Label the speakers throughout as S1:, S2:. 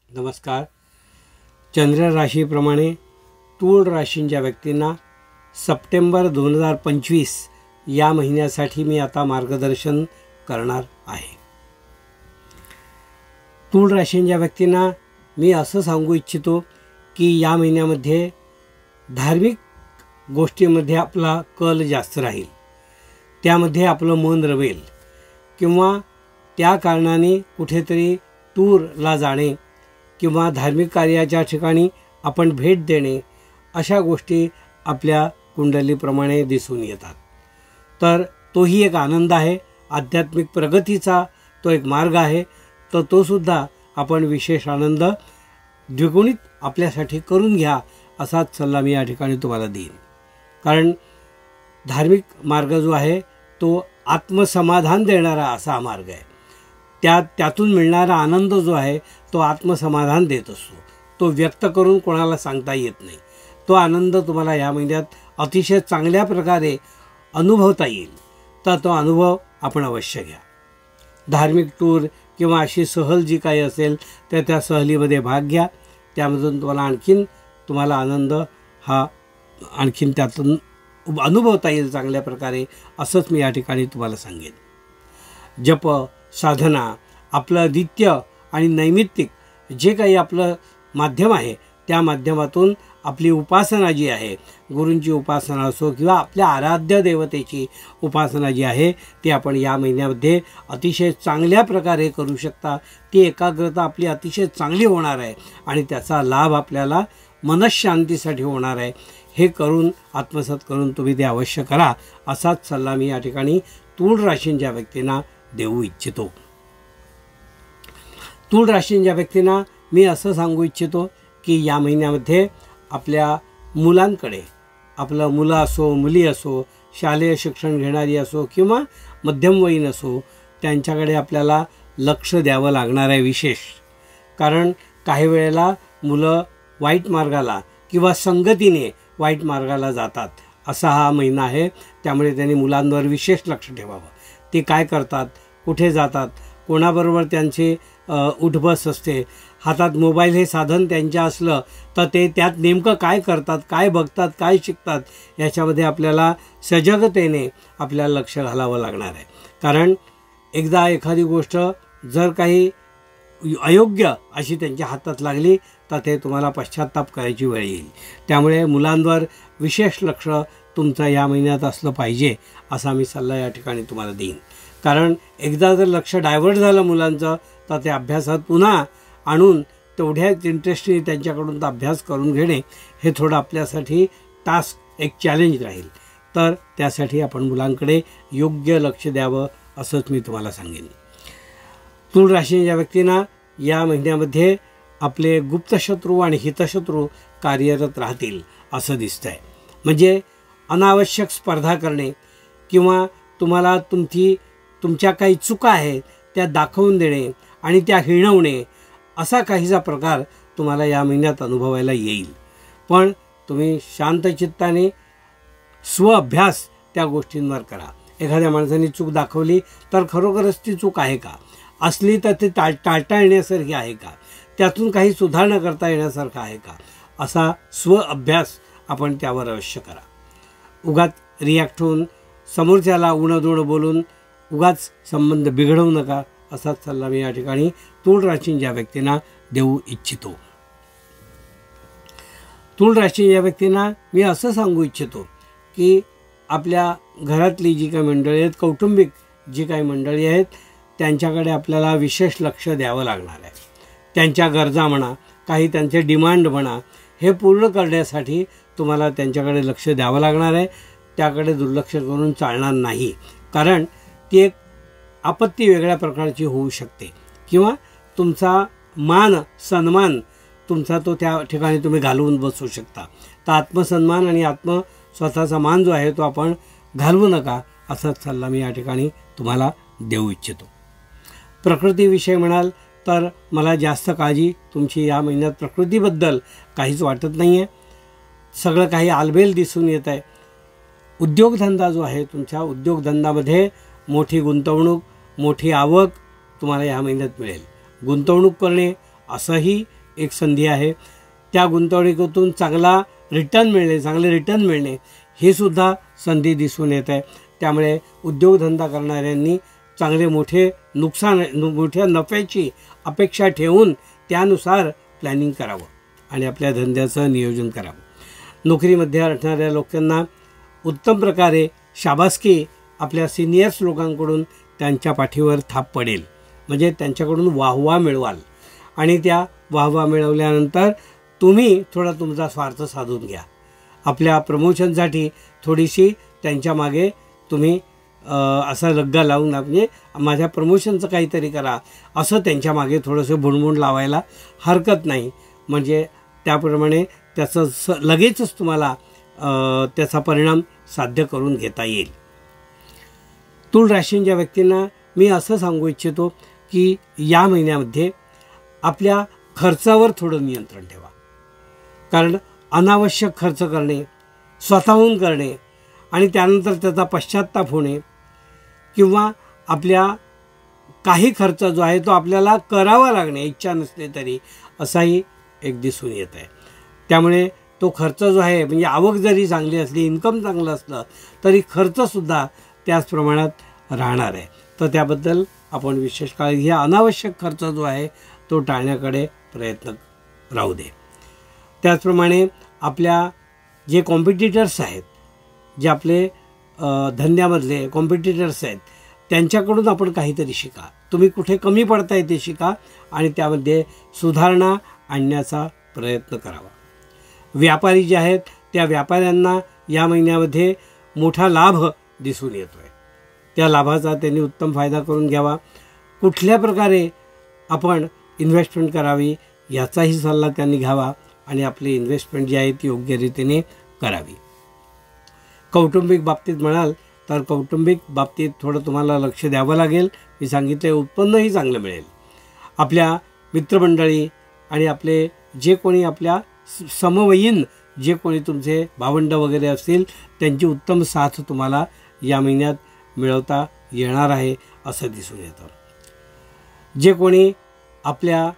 S1: नमस्कार. चंद्र राशीप्रमाणे तूळ राशींच्या व्यक्तींना सप्टेंबर 2025 या महिन्यासाठी मी आता मार्गदर्शन करणार आहे. तूळ राशींच्या व्यक्तींना मी असं सांगू इच्छितो की या महिन्यामध्ये धार्मिक गोष्टींमध्ये आपला कल जास्त राहील, त्यामध्ये आपलं मन रमेल किंवा त्या कारणाने कुठेतरी टूरला जाणे किंवा धार्मिक कार्याच्या ठिकाणी आपण भेट देणे अशा गोष्टी आपल्या कुंडलीप्रमाणे दिसून येतात. तर तोही एक आनंद आहे, आध्यात्मिक प्रगतीचा तो एक मार्ग आहे. तर तो सुद्धा आपण विशेष आनंद द्विगुणित आपल्यासाठी करून घ्या असाच सल्ला मी या ठिकाणी तुम्हाला देईन. कारण धार्मिक मार्ग जो आहे तो आत्मसमाधान देणारा असा मार्ग आहे. त्यातून मिळणारा आनंद जो आहे तो आत्मसमाधान देत असतो. तो व्यक्त करून कोणाला सांगता येत नाही. तो आनंद तुम्हाला या महिन्यात अतिशय चांगल्या प्रकारे अनुभवता येईल. तर तो अनुभव आपण अवश्य घ्या. धार्मिक टूर किंवा अशी सहल जी काही असेल तर त्या सहलीमध्ये भाग घ्या. त्यामधून तुम्हाला आनंद हा आणखीन त्यातून अनुभवता येईल चांगल्या प्रकारे असंच मी या ठिकाणी तुम्हाला सांगेन. जप साधना आपलं नित्य आणि नैमित्तिक जे काही आपलं माध्यम आहे त्या माध्यमातून आपली उपासना जी आहे, गुरूंची उपासना असो किंवा आपल्या आराध्य देवतेची उपासना जी आहे ती आपण या महिन्यामध्ये अतिशय चांगल्या प्रकारे करू शकता. ती एकाग्रता आपली अतिशय चांगली होणार आहे आणि त्याचा लाभ आपल्याला मनःशांतीसाठी होणार आहे. हे करून आत्मसात करून तुम्ही ते अवश्य करा असाच सल्ला मी या ठिकाणी तूळ राशींच्या व्यक्तींना देऊ इच्छितो. तूळ राशींच्या व्यक्तींना मी असं सांगू इच्छितो की या महिन्यामध्ये आपल्या मुलांकडे, आपलं मुलं असो मुली असो, शालेय शिक्षण घेणारी असो किंवा मध्यमवयीन असो, त्यांच्याकडे आपल्याला लक्ष द्यावं लागणार आहे विशेष. कारण काही वेळेला मुलं वाईट मार्गाला किंवा संगतीने वाईट मार्गाला जातात असा हा महिना आहे. त्यामुळे त्यांनी मुलांवर विशेष लक्ष ठेवावं. ते काय करतात, कुठे जातात, कोणाबरोबर त्यांचे उठबस असते, हातात मोबाईल हे साधन त्यांच्या असलं तर ते त्यात नेमकं काय करतात, काय बघतात, काय शिकतात याच्यामध्ये आपल्याला सजगतेने आपल्याला लक्ष घालावं लागणार आहे. कारण एकदा एखादी गोष्ट जर काही अयोग्य अशी त्यांच्या हातात लागली तर ते तुम्हाला पश्चाताप करायची वेळ येईल. त्यामुळे मुलांवर विशेष लक्ष तुमचं या महिन्यात असलं पाहिजे असा मी सल्ला या ठिकाणी तुम्हाला देईन. कारण एकदा जर लक्ष डायव्हर्ट झालं मुलांचं तर ते अभ्यासात पुन्हा आणून तेवढ्याच इंटरेस्टने त्यांच्याकडून अभ्यास करून घेणे हे थोडं आपल्यासाठी टास्क एक चॅलेंज राहील. तर त्यासाठी आपण मुलांकडे योग्य लक्ष द्यावं असंच मी तुम्हाला सांगेन. तूळ राशीच्या व्यक्तींना या महिन्यामध्ये आपले गुप्तशत्रू आणि हितशत्रू कार्यरत राहतील असं दिसतंय. म्हणजे अनावश्यक स्पर्धा करणे किंवा तुम्हाला तुमच्या काही चुका आहेत त्या दाखवून देणे आणि त्या हिणवणे असा काहीसा प्रकार तुम्हाला या महिन्यात अनुभवायला येईल. पण तुम्ही शांतचित्ताने स्वअभ्यास त्या गोष्टींवर करा. एखाद्या माणसाने चूक दाखवली तर खरोखरच ती चूक आहे का, असली तर ते टाळता येण्यासारखी आहे का, त्यातून काही सुधारणा करता येण्यासारखं आहे का, असा स्वअभ्यास आपण त्यावर अवश्य करा. उगाच रिॲक्ट होऊन समोरच्याला उणं बोलून उगाच संबंध बिघडवू नका असाच सल्ला मी या ठिकाणी तूळ राशींच्या व्यक्तींना देऊ इच्छितो. तूळ राशीच्या व्यक्तींना मी असं सांगू इच्छितो की आपल्या घरातली जी काही मंडळी आहेत, कौटुंबिक जी काही मंडळी आहेत त्यांच्याकडे आपल्याला विशेष लक्ष द्यावं लागणार आहे. त्यांच्या गरजा म्हणा, काही त्यांचे डिमांड म्हणा, हे पूर्ण करण्यासाठी तुम्हाला त्यांच्याकडे लक्ष द्यावं लागणार आहे. त्याकडे दुर्लक्ष करून चालणार नाही. कारण ती एक आपत्ती वेगळ्या प्रकारची होऊ शकते किंवा तुमचा मान सन्मान तुमचा तो त्या ठिकाणी तुम्ही घालवून बसू शकता. तर आत्मसन्मान आणि स्वतःचा मान जो आहे तो आपण घालवू नका असाच सल्ला मी या ठिकाणी तुम्हाला देऊ इच्छितो. प्रकृतीविषयी म्हणाल तर मला जास्त काळजी तुमची या महिन्यात प्रकृतीबद्दल काहीच वाटत नाही आहे. सगळं काही आलबेल दिसून येत आहे. उद्योगधंदा जो आहे तुमच्या उद्योगधंदामध्ये मोठी गुंतवणूक, मोठी आवक तुम्हाला या महिन्यात मिळेल. गुंतवणूक करणे असंही एक संधी आहे. त्या गुंतवणुकीतून चांगले रिटर्न मिळणे हे सुद्धा संधी दिसून येत आहे. त्यामुळे उद्योगधंदा करणाऱ्यांनी चांगले मोठ्या नफ्याची अपेक्षा ठेवून त्यानुसार प्लॅनिंग करावं आणि आपल्या धंद्याचं नियोजन करावं. नोकरीमध्ये असणाऱ्या लोकांना उत्तम प्रकारे शाबासकी आपल्या सिनियर्स लोकांकडून त्यांच्या पाठीवर थाप पडेल. म्हणजे त्यांच्याकडून वाहवा मिळवाल आणि त्या वाहवा मिळवल्यानंतर तुम्ही थोडा तुमचा स्वार्थ साधून घ्या. आपल्या प्रमोशनसाठी थोडीशी त्यांच्या मागे तुम्ही असा लग्गा लावून म्हणजे माझ्या प्रमोशनचं काहीतरी करा असं त्यांच्या मागे थोडंसं भुणभुण लावायला हरकत नाही. म्हणजे त्याप्रमाणे त्याचं लगेचच तुम्हाला त्याचा परिणाम साध्य करून घेता येईल. तूळ राशींच्या व्यक्तींना मी असं सांगू इच्छितो की या महिन्यामध्ये आपल्या खर्चावर थोडं नियंत्रण ठेवा. कारण अनावश्यक खर्च करणे, स्वतःहून करणे आणि त्यानंतर त्याचा पश्चात्ताप होणे किंवा आपल्या काही खर्च जो आहे तो आपल्याला करावा लागणे इच्छा नसली तरी असाही एक दिसून येत आहे. त्यामुळे तो खर्च जो आहे म्हणजे आवक जरी चांगली असली, इन्कम चांगलं असलं तरी खर्चसुद्धा त्याच प्रमाणात राहणार आहे. तर त्याबद्दल आपण विशेष काळजी घ्या. अनावश्यक खर्च जो आहे तो टाळण्याकडे प्रयत्न राहू दे. त्याचप्रमाणे आपल्या जे कॉम्पिटिटर्स आहेत, जे आपले धंद्यामधले कॉम्पिटिटर्स आहेत त्यांच्याकडून आपण काहीतरी शिका. तुम्ही कुठे कमी पडताय ते शिका आणि त्यामध्ये सुधारणा आणण्याचा प्रयत्न करावा. व्यापारी जे आहेत त्या व्यापाऱ्यांना या महिन्यामध्ये मोठा लाभ दिसून येतो आहे. त्या लाभाचा त्यांनी उत्तम फायदा करून घ्यावा. कुठल्या प्रकारे आपण इन्व्हेस्टमेंट करावी याचाही सल्ला त्यांनी घ्यावा आणि आपली इन्व्हेस्टमेंट जी आहे ती योग्य रीतीने करावी. कौटुंबिक बाबतीत म्हणाल तर कौटुंबिक बाबतीत थोडं तुम्हाला लक्ष द्यावं लागेल. मी सांगितले उत्पन्नही चांगलं मिळेल. आपल्या मित्रमंडळी आणि आपले जे कोणी आपल्या समवयीन जे कोणी तुमचे भावंड वगैरे असतील त्यांची उत्तम साथ तुम्हाला या महिन्यात मिळवता येणार आहे असं दिसून येतं. जे कोणी आपल्या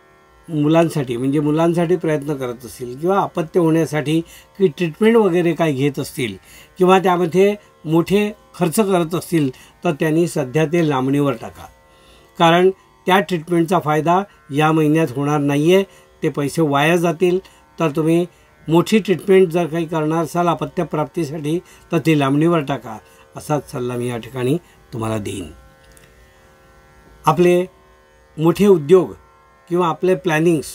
S1: मुलांसाठी प्रयत्न करत असतील किंवा अपत्य होण्यासाठी की ट्रीटमेंट वगैरे काय घेत असतील किंवा त्यामध्ये मोठे खर्च करत असतील तर त्यांनी सध्या ते लांबणीवर टाका. कारण त्या ट्रीटमेंटचा फायदा या महिन्यात होणार नाही आहे. ते पैसे वाया जातील. तर तुम्ही मोठी ट्रीटमेंट जर काही करणार असाल अपत्यप्राप्तीसाठी तर ती लांबणीवर टाका असाच सल्ला मी या ठिकाणी तुम्हाला देईन. आपले मोठे उद्योग किंवा आपले प्लॅनिंग्स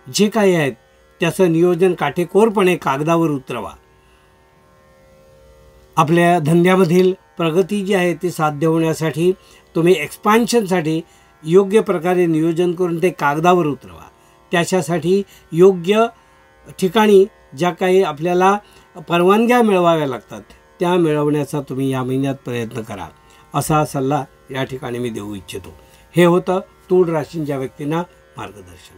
S1: जे काही आहेत त्याचं नियोजन काटेकोरपणे कागदावर उतरवा. आपल्या धंद्यामधील प्रगती जी आहे ती साध्य होण्यासाठी तुम्ही एक्सपान्शनसाठी योग्य प्रकारे नियोजन करून ते कागदावर उतरवा. त्याच्यासाठी योग्य ठिकाणी ज्या काही आपल्याला परवानग्या मिळवाव्या लागतात त्या मिळवण्याचा तुम्ही या महिन्यात प्रयत्न करा असा सल्ला या ठिकाणी मी देऊ इच्छितो. हे होतं तूळ राशींच्या व्यक्तींना मार्गदर्शन.